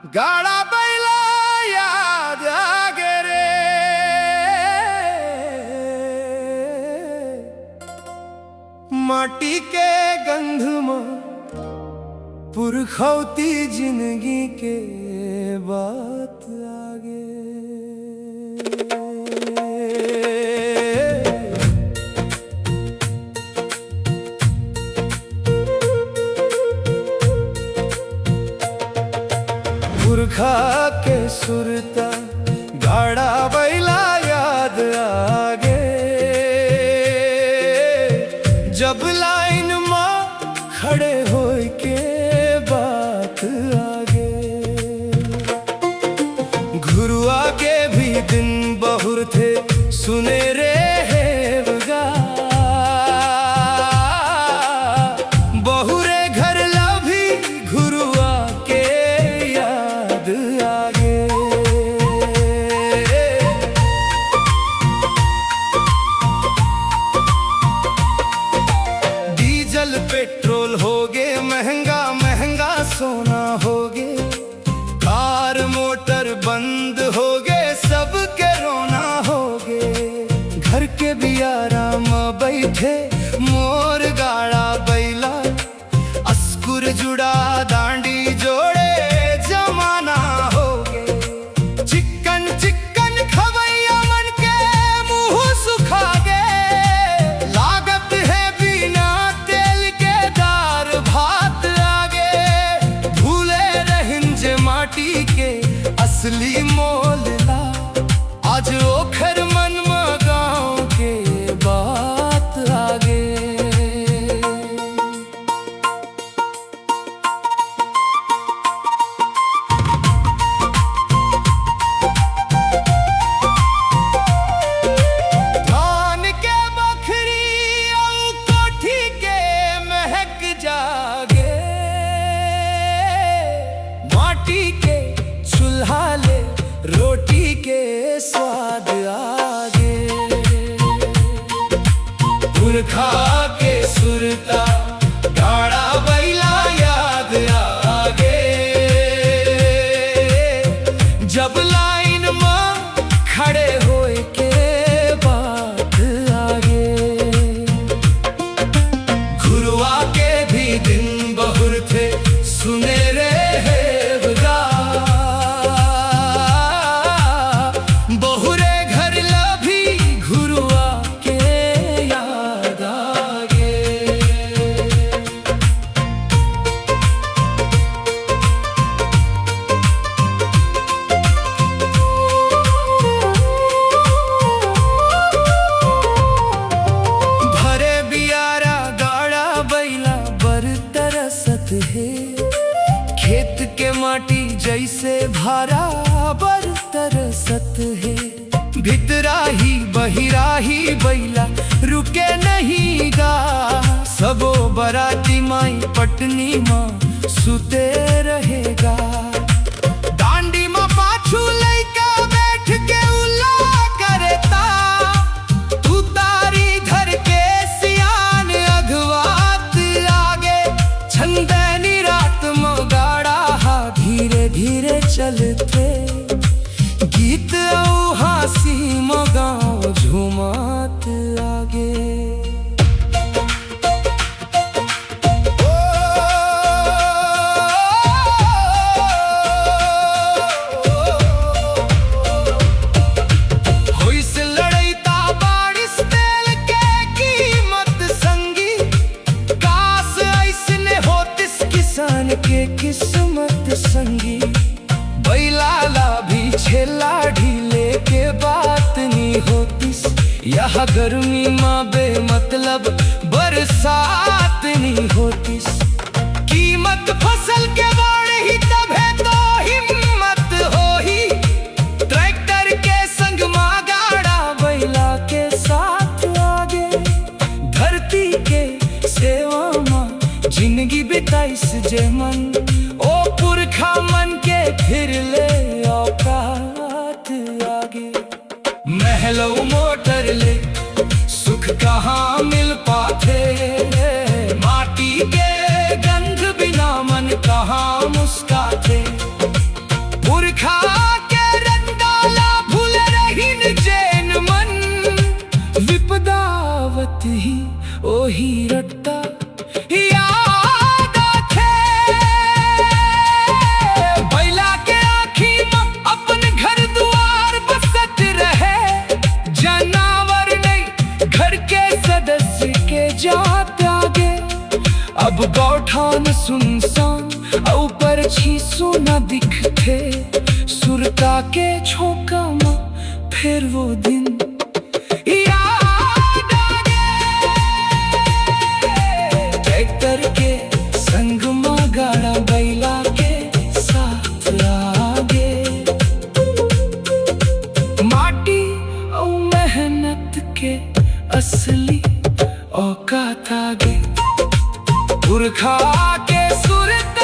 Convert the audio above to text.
गाड़ा बैला याद आगे रे, माटी के गंध में पुरखौती जिंदगी के बात आगे। पुरखा के सुरता गाड़ा बैला याद आगे, जब लाइन में खड़े होए के बात आगे। घुरुआ के भी दिन बहुर थे सुने रे हेवगा, बहुरे घर लाभी घुरुआ के याद आगे। डीजल पेट्रोल हो गे महंगा, महंगा सोना हो गे, कार मोटर बंद हो गे, सबके रोना हो गे। घर के भी आराम बैठे मोर गाड़ा बैला, अस्कुर जुड़ा दांडी जोड़े जमाना हो गे। चिकन चिकन खवैया मन के मुंह सुखा गे, लागत है बिना तेल के दार भात आगे। भूले रहिंज माटी के असली मोल ला, आज ओखर मन में गाँव के बात आगे। धान के बखरी और कोठी के महक जागे, माटी के चूल्हा ले रोटी के स्वाद आगे। पुरखा के सुरता गाड़ा बैला याद आगे, जब लाइन में खड़े होए के बात आगे। घुरुआ के भी दिन बहुर थे सुने रे हेवगा, बहुरे घर लाभी घुरुआ के याद आगे। भरे बियारा गाड़ा बैला बर तरसत है, खेत के माटी जैसे भारा बर तरसत है। भितराही बहिराही बैला रुके नहीं गा, सबो बराती माई पटनी माँ सुते रहेगा। दांडी माँ पाछू लइका बैठ के उल्ला करता, तू तारी धर के सियान अगवात आगे। छंदैनी रात में गाड़ा हा धीरे धीरे चलते, गीत औ हासी में गाँव झूमत आगे। होइस लड़ैता बारिश तेल के कीमत संगी, काश ऐसने होतिस किसान के किस्मत संगी। बैला लाभी छेला ढीले के बात नहीं होतिस, यह गर्मी माँ बेमतलब बरसात नहीं होतिस। कीमत फसल के बाढ़ ही तब है तो हिम्मत हो ही, ट्रैक्टर के संग माँ गाड़ा बैला के साथ आगे। धरती के सेवा माँ जिंदगी बिताइस जे मन, ओ पुरखा मन के फिर ले औकात आगे। महलो मोटर ले सुख कहाँ मिल पाते, माटी के गंध बिना मन कहाँ मुस्काते। जात आगे। अब गौठान सुनसान ऊपर छीसू न दिखते, सुरता के झोंका में फिर वो दिन याद आगे। ट्रैक्टर के संग में गाड़ा बैला के साथ आगे, माटी और मेहनत के असली औकात आगे। पुरखा के सुरता